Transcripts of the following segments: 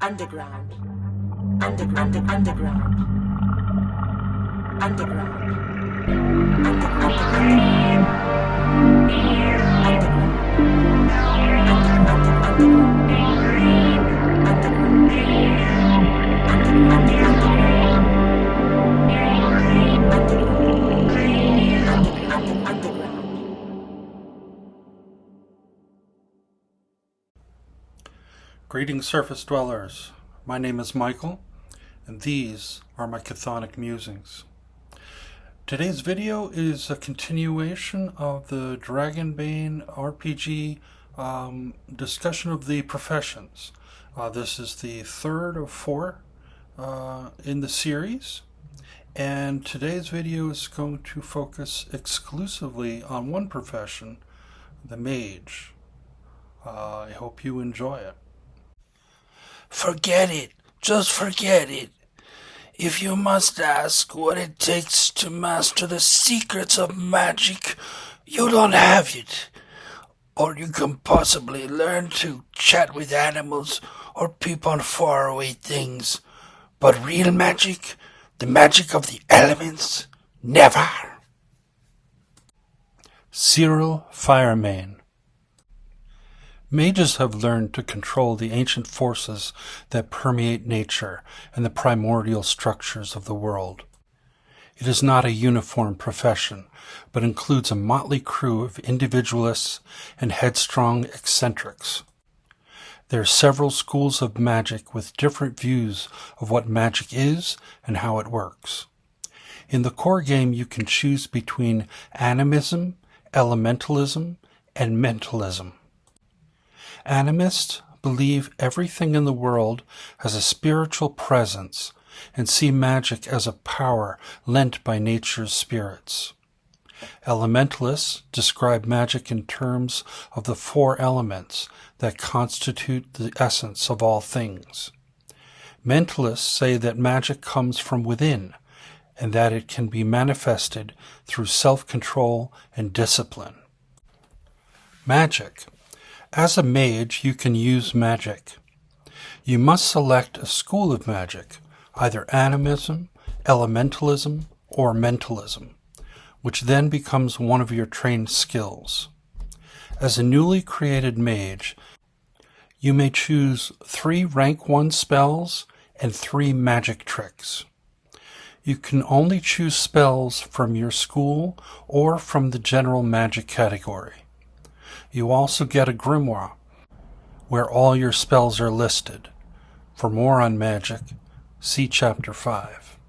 Underground. Underground. Underground. Underground. Greetings, surface dwellers. My name is Michael, and these are my chthonic musings. Today's video is a continuation of the Dragonbane RPG discussion of the professions. This is the third of four in the series, and today's video is going to focus exclusively on one profession, the Mage. I hope you enjoy it. Forget it. Just forget it. If you must ask what it takes to master the secrets of magic, you don't have it. Or you can possibly learn to chat with animals or peep on faraway things. But real magic, the magic of the elements, never. Cyril Firemane. Mages have learned to control the ancient forces that permeate nature and the primordial structures of the world. It is not a uniform profession, but includes a motley crew of individualists and headstrong eccentrics. There are several schools of magic with different views of what magic is and how it works. In the core game, you can choose between animism, elementalism, and mentalism. Animists believe everything in the world has a spiritual presence and see magic as a power lent by nature's spirits. Elementalists describe magic in terms of the four elements that constitute the essence of all things. Mentalists say that magic comes from within and that it can be manifested through self-control and discipline. Magic. As a mage, you can use magic. You must select a school of magic, either animism, elementalism, or mentalism, which then becomes one of your trained skills. As a newly created mage, you may choose 3 rank 1 spells and 3 magic tricks. You can only choose spells from your school or from the general magic category. You also get a grimoire, where all your spells are listed. For more on magic, see Chapter 5.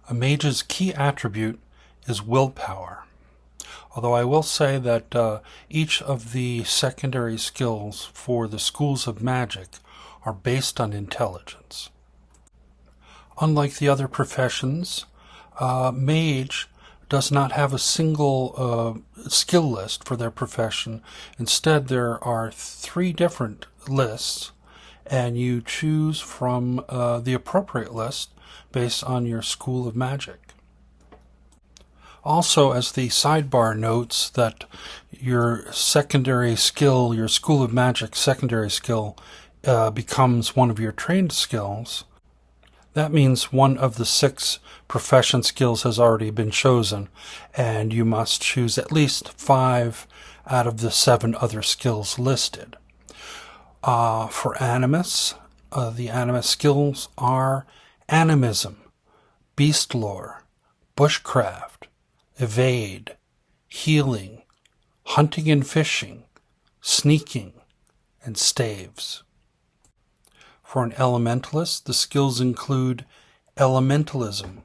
A mage's key attribute is willpower, although I will say that each of the secondary skills for the schools of magic are based on intelligence. Unlike the other professions, mage does not have a single skill list for their profession. Instead, there are 3 different lists, and you choose from the appropriate list based on your school of magic. Also, as the sidebar notes, that your secondary skill, your school of magic secondary skill, becomes one of your trained skills. That means one of the 6 profession skills has already been chosen, and you must choose at least 5 out of the 7 other skills listed. For animus, the animus skills are animism, beast lore, bushcraft, evade, healing, hunting and fishing, sneaking, and staves. For an elementalist, the skills include elementalism,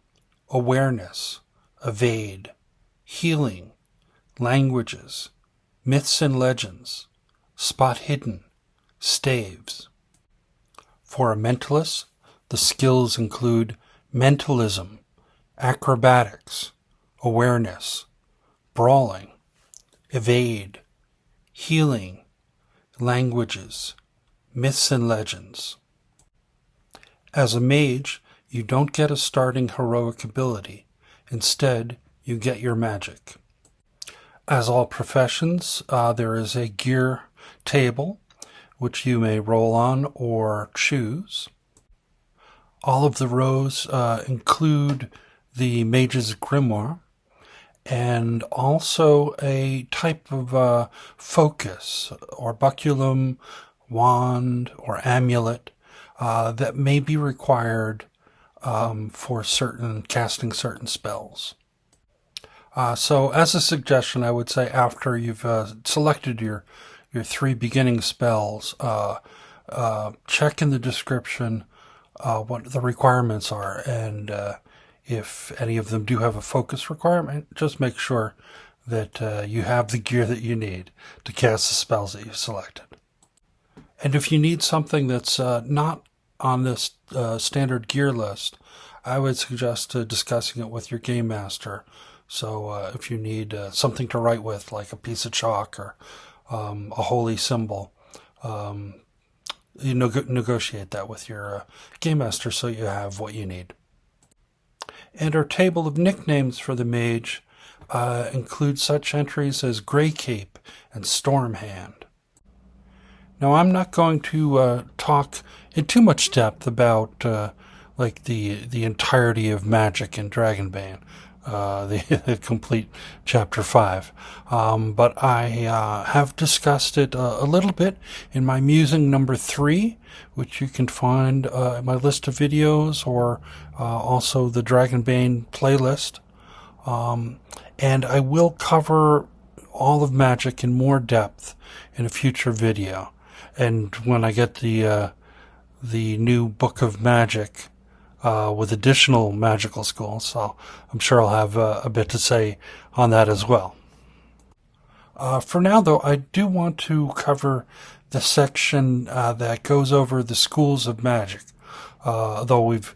awareness, evade, healing, languages, myths and legends, spot hidden, staves. For a mentalist, the skills include mentalism, acrobatics, awareness, brawling, evade, healing, languages, myths and legends. As a mage, you don't get a starting heroic ability. Instead, you get your magic. As all professions, there is a gear table which you may roll on or choose. All of the rows include the Mage's Grimoire, and also a type of focus or baculum, wand, or amulet that may be required for casting certain spells. So as a suggestion, I would say after you've selected your 3 beginning spells, check in the description what the requirements are, and if any of them do have a focus requirement, just make sure that you have the gear that you need to cast the spells that you've selected. And if you need something that's not on this standard gear list, I would suggest discussing it with your game master. So if you need something to write with, like a piece of chalk or a holy symbol, you negotiate that with your game master so you have what you need. And our table of nicknames for the mage includes such entries as Grey Cape and Stormhand. Now, I'm not going to talk in too much depth about like the entirety of magic in Dragonbane, the complete chapter 5, but I have discussed it a little bit in my Musing number 3, which you can find in my list of videos, or also the Dragonbane playlist, and I will cover all of magic in more depth in a future video. And when I get the new book of magic with additional magical schools, so I'm sure I'll have a bit to say on that as well. For now, though, I do want to cover the section that goes over the schools of magic. Though we've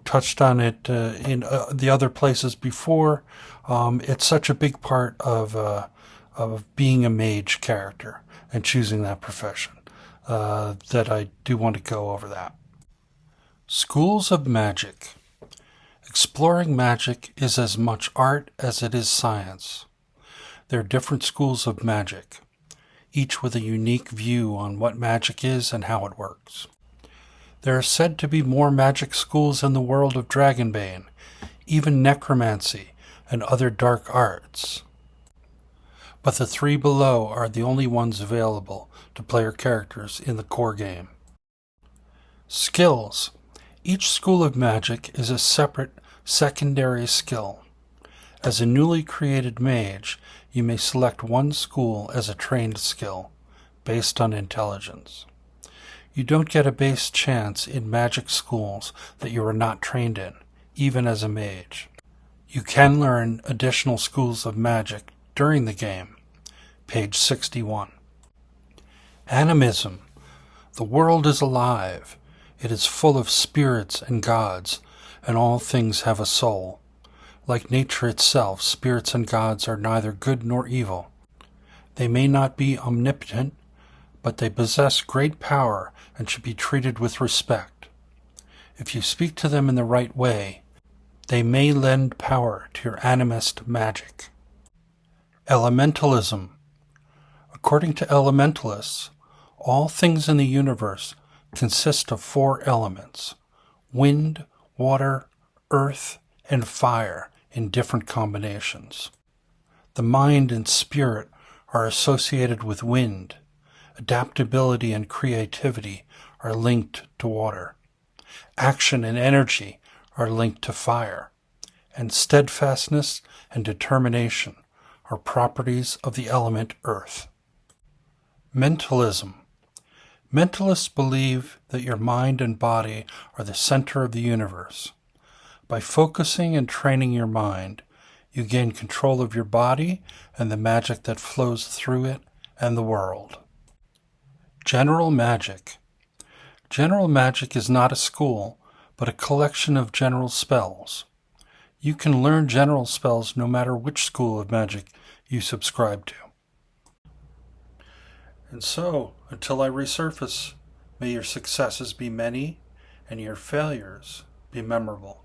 touched on it in the other places before, it's such a big part of being a mage character and choosing that profession that I do want to go over that. Schools of magic. Exploring magic is as much art as it is science. There are different schools of magic, each with a unique view on what magic is and how it works. There are said to be more magic schools in the world of Dragonbane, even necromancy and other dark arts. But the 3 below are the only ones available to player characters in the core game. Skills. Each school of magic is a separate secondary skill. As a newly created mage, you may select one school as a trained skill, based on intelligence. You don't get a base chance in magic schools that you are not trained in, even as a mage. You can learn additional schools of magic during the game. Page 61. Animism. The world is alive. It is full of spirits and gods, and all things have a soul. Like nature itself, spirits and gods are neither good nor evil. They may not be omnipotent, but they possess great power and should be treated with respect. If you speak to them in the right way, they may lend power to your animist magic. Elementalism. According to elementalists, all things in the universe consist of 4 elements: wind, water, earth, and fire in different combinations. The mind and spirit are associated with wind. Adaptability and creativity are linked to water. Action and energy are linked to fire. And steadfastness and determination are properties of the element earth. Mentalism. Mentalists believe that your mind and body are the center of the universe. By focusing and training your mind, you gain control of your body and the magic that flows through it and the world. General magic. General magic is not a school, but a collection of general spells. You can learn general spells no matter which school of magic you subscribe to. And so, until I resurface, may your successes be many and your failures be memorable.